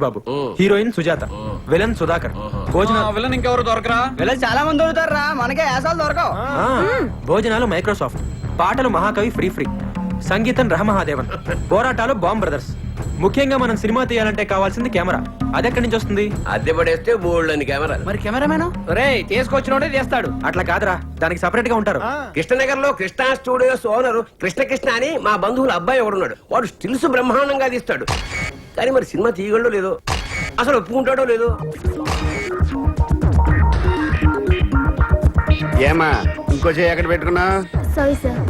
బాబు, heroine Sujatha, villain Sudhakar, భోజనాలు villain ఇంకెవరు దొరకరా? Villain చాలా మంది దొరుకుతారా, మనకే యాసాలు దొరకవు. భోజనాలు మైక్రోసాఫ్ట్, పాటలు మహాకవి ఫ్రీ ఫ్రీ, సంగీతం రహమహాదేవన్, పోరాటాలు బాంబ్ బ్రదర్స్. ముఖ్యంగా మనం సినిమా తీయాలంటే కావాల్సింది కెమెరా. అదెక్కడి నుంచి వస్తుంది? అద్దె పడేస్తే బోల్డ్ అని కెమెరా. మరి కెమెరామెన్ రే తీసుకొచ్చినోడే చేస్తాడు. అట్లా కాదురా, దానికి సెపరేట్ గా ఉంటారు. కృష్ణనగర్ లో కృష్ణ స్టూడియోస్ ఓనరు కృష్ణ అని మా బంధువుల అబ్బాయి ఒకడున్నాడు. వాడు స్టిల్స్ బ్రహ్మాండంగా తీస్తాడు. కానీ మరి సినిమా తీయగలడో లేదో, అసలు ఒప్పుకుంటాడో లేదో. ఏమా ఇంకో చేయి ఎక్కడ పెట్టుకున్నా? Sorry sir.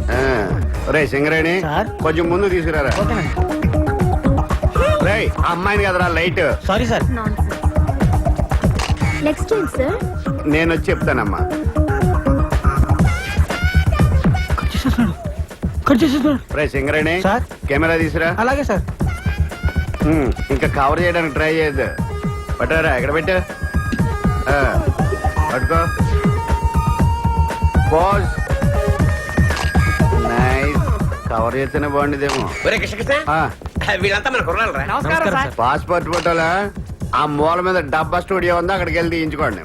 రే సింగరేణి, కొంచెం ముందు తీసుకురారా. రే అమ్మాయిని కదరా light. Sorry sir. Next time sir. నేను వచ్చి చెప్తానమ్మా. రే సింగరేణి, సార్. కెమెరా తీసురా. అలాగే సార్. ఇంకా కవర్ చేయడానికి ట్రై చేయద్దు. పట్టారా, ఎక్కడ పెట్టా? పట్టుకో. పోజ్. నైస్. కవర్ చేస్తేనే బాగుండేదేమో. ఒరే కృష్ణ, వీళ్ళంతా మన కుర్రాలరా. నమస్కారం సార్. పాస్పోర్ట్ ఫోటోలా ఆ మూల మీద డబ్బా స్టూడియో ఉంది, అక్కడికి వెళ్ళి తీయించుకోండి.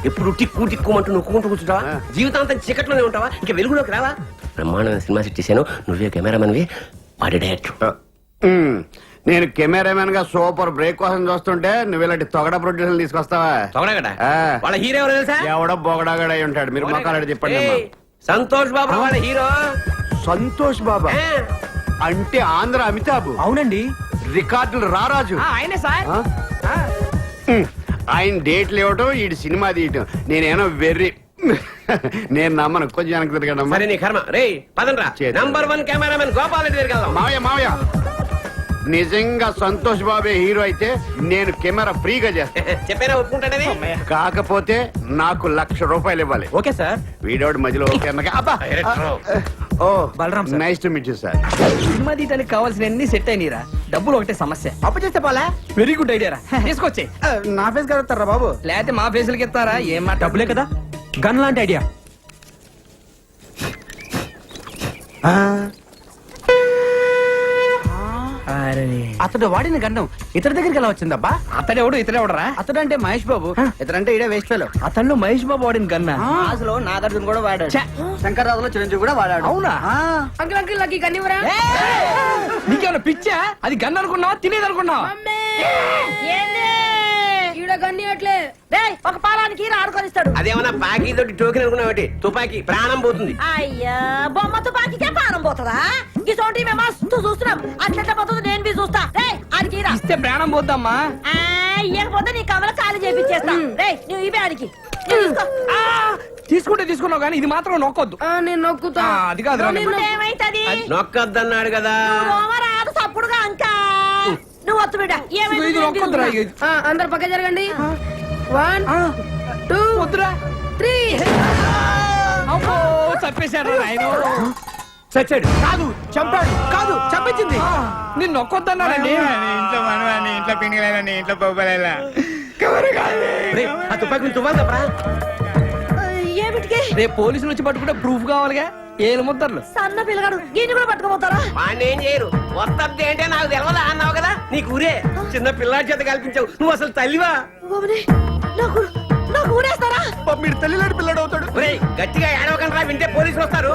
ఎప్పుడు టిక్కు టిక్కుమంటూ నొక్కుంటూ కూర్చుంటావా? జీవితాంతం చీకట్లోనే ఉంటావా? ఇంకా వెలుగులోకి రావా? బ్రహ్మాండమైన సినిమా సెట్ చేశాను. నువ్వే కెమెరామెన్వి, వాడి డైరెక్టర్. నేను కెమెరామెన్ గా సూపర్ బ్రేక్ కోసం చూస్తుంటే నువ్వు ఇలాంటి తొగడ ప్రొడ్యూసర్ తీసుకొస్తావా? తొగడగడ వాళ్ళ హీరో ఎవరో తెలుసా? ఎవడో బొగడాగడ అయి ఉంటాడు. మీరు మొక్కలాడి చెప్పండి అమ్మా. సంతోష్ బాబు వాళ్ళ హీరో. సంతోష్ బాబా అంటే ఆంధ్ర అమితాబ్. అవునండి. రికార్డులు రారాజు. ఆయనే సార్. ఆయన డేట్లు ఇవ్వటం, ఈ సినిమా తీయటం. నేనేమో వెర్రి. నేను నమ్మను. కొంచెం వెనక్కి తిరగండి. సరే నీ కర్మ. రే పదండ్రా, నంబర్ 1 కెమెరామెన్ గోపాల్ రెడ్డి దగ్గరికి వెళ్దాం. మావయ్య నిజంగా సంతోష్ బాబే హీరో అయితే నేను కెమెరా ఫ్రీగా చేస్తాను. చెప్పేనా, ఒప్పుకుంటాడని? కాకపోతే నాకు ₹1,00,000 ఇవ్వాలి. Okay sir. వీడోడు మధ్యలో ఓకే అన్నగా. అబ్బా. ఓ Balaram sir. Nice to meet you sir. Cinema తీయడానికి కావాల్సిన సెట్ అయినరా, డబ్బులు ఒకటే సమస్య. అప్పు చేస్తే పోలే. వెరీ గుడ్ ఐడియా రా, తీసుకొచ్చే. నా ఫేస్ కలుగుతారా బాబు? లేకపోతే మా ఫేసులకి ఇస్తారా? ఏం మాట. డబ్బులే కదా, గన్ లాంటి ఐడియా. అతడు వాడిన గండం ఇతడి దగ్గరికి ఎలా వచ్చిందబ్బా? అతడెవడు ఇతడెవడరా? అతడు అంటే మహేష్ బాబు, ఇతడంటే ఇడే వేస్ట్ ఫెలో. అతను మహేష్ బాబు వాడిన గన్నా? అసలు నాగార్జున కూడా వాడాడు, శంకర్రాజులో చిరంజీవి కూడా వాడాడు. అవునా? అంకుల్ అంకుల్ నాకు కన్నివరా? నీకేమైనా పిచ్చా? అది గన్ అనుకున్నావా, తినేది అనుకున్నావా? ఈడ గన్నియట్లే. రేయ్, ఒక పాలానికి ఆడుకొనిస్తాడు. అదేమన్నా బాకీ తోటి టోకెన్ అనుకున్నావు? తుపాకీ ప్రాణం పోతుంది. అయ్యా, బొమ్మ తుపాకీకే ప్రాణం పోతుందా? ఇసోంటి మేము మస్తు చూస్తున్నాం. అట్లా పోతుంది, నేను బి చూస్తా. రేయ్, ఆడికి రా. ఇస్తే ప్రాణం పోద్దమ్మా. ఇయ్యకపోతే నీ కమల ఖాళీ చేపించేస్తా. రేయ్, నువ్వు ఇవే ఆడికి తీసుకుంటే తీసుకున్నావు కానీ ఇది మాత్రం నొక్కొద్దు. నేను నొక్కుతా. అది కాదు. ఏమైతుంది? నొక్కద్దన్నాడు కదా. రాదు తప్పుడుగా అంకా. నువ్వు వత్తు బిడ్డ. ఇది నొక్కొద్దురా. అందరు పక్క జరగండి. 1 2 వద్దురా. 3. అమ్మో, చంపేశాడు ఆయన. చచ్చాడు కాదు, చంపాడు. కాదు, చంపించింది. నిన్ను నొక్కొద్దన్నాడండి. ఇంట్లో మనవాణి, ఇంట్లో పిండిలేని, ఇంట్లో పోపలేలా. ఆ తుపాకీ తువ్వాలి తప్పరా? ఏమిటికి? రేపు పోలీసులు వచ్చి పట్టుకుంటే ప్రూఫ్ కావాలిగా. ఏలు ముద్దర్లు. సన్న పిల్లగాడు దీన్ని కూడా పట్టుకోపోతారా? వాడిని ఏం చేయరు. వస్తద్ది అంటే నాకు తెలవదా అన్నావు కదా. నీకు ఊరే చిన్న పిల్లాడి చేత కల్పించావు. నువ్వు అసలు తల్లివా? నాకు నాకు ఊరేస్తారా? మీరు తల్లిలాంటి పిల్లడు అవుతాడు. ఒరేయ్, గట్టిగా ఏడవకండి, వింటే పోలీసులు వస్తారు.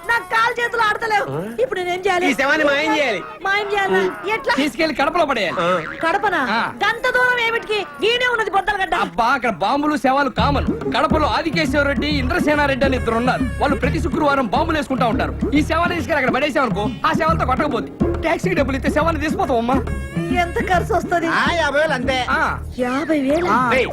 నాకు కాలు చేతులు ఆడతలేవు. ఇప్పుడు నేనేం చేయాలి? ఈ శవాన్ని మాయం చేయాలి. మాయం చేయాలా? ఎట్లా? తీసుకెళ్లి కడపలో పడేయాలి. కడపనా? గంత దూరం ఏమిటికి? గీనే ఉన్నది బొద్దలగడ్డ. అబ్బా, అక్కడ బాంబులు శవాలు కామన్. కడపలో ఆదికేశ్వర రెడ్డి, ఇంద్రసేనారెడ్డి అని 2 ఉన్నారు. వాళ్ళు ప్రతి శుక్రవారం బాంబులు వేసుకుంటా ఉంటారు. ఈ శవాన్ని తీసుకెళ్ళి అక్కడ పడేసామనుకో, ఆ శవాలతో కొట్టకపోతే టాక్సీకి డబ్బులు ఇస్తే శవాన్ని తీసిపోతాం. అమ్మా, ఎంత ఖర్చు వస్తుంది? 50,000 అంతే. 50,000? రేయ్,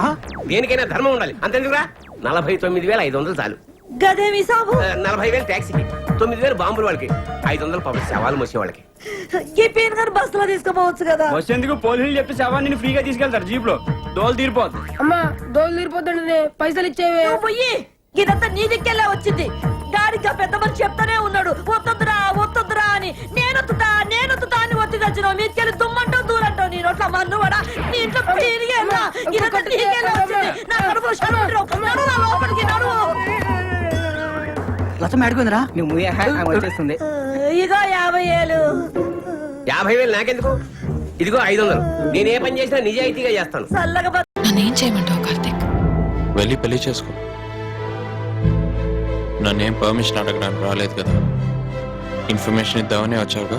దేనికైనా ధర్మం ఉండాలి. అంతెందుకురా? 49,500 చాలు. గదేమి సాబు? 40,000 ట్యాక్సీకి, 9,000 బాంబులు వాళ్ళకి, 500 పాపం శవాలు మోసే వాళ్ళకి. ఈ పేరు గారు బస్సులో తీసుకుపోవచ్చు కదా. వచ్చేందుకు పోలీసులు చెప్పి శవాన్ని ఫ్రీగా తీసుకెళ్తారు జీప్ లో. దోలు తీరిపోద్దు. అమ్మా, దోలు తీరిపోద్దండి. పైసలు ఇచ్చేవే. పోయి ఇదంతా నీ దిక్కెళ్ళే వచ్చింది. గాడిగా పెద్ద మనిషి చెప్తానే ఉన్నాడు, వద్దొద్దురా వద్దొద్దురా అని. నేనొత్తుతా అని ఒత్తి తెచ్చినావు. మీకెళ్ళి దుమ్మంటావు, దూరంటావు. నీ నోట్ల మన్ను కూడా నీ ఇంట్లో పెరిగేలా. ఇదంతా నీకెళ్ళే వచ్చింది. నా కడుపులో లోపలికి నడువు. లతం ఆడుకుందిరా నువ్వు వచ్చేస్తుంది ఇగో 50,000. 50,000 నాకెందుకు? ఇదిగో 500. నేను ఏ పని చేసినా నిజాయితీగా చేస్తాను. చల్లగా బతు. నన్నేం చేయమంటావు కార్తీక్? వెళ్ళి పెళ్లి చేసుకో. నన్నేం పర్మిషన్ అడగడానికి రాలేదు కదా, ఇన్ఫర్మేషన్ ఇద్దామని వచ్చావుగా.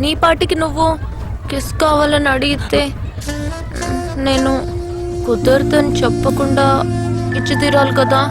నీ పాటికి నువ్వు కిస్ కావాలని అడిగితే నేను కుదరదని చెప్పకుండా ఇచ్చి తీరాలి కదా.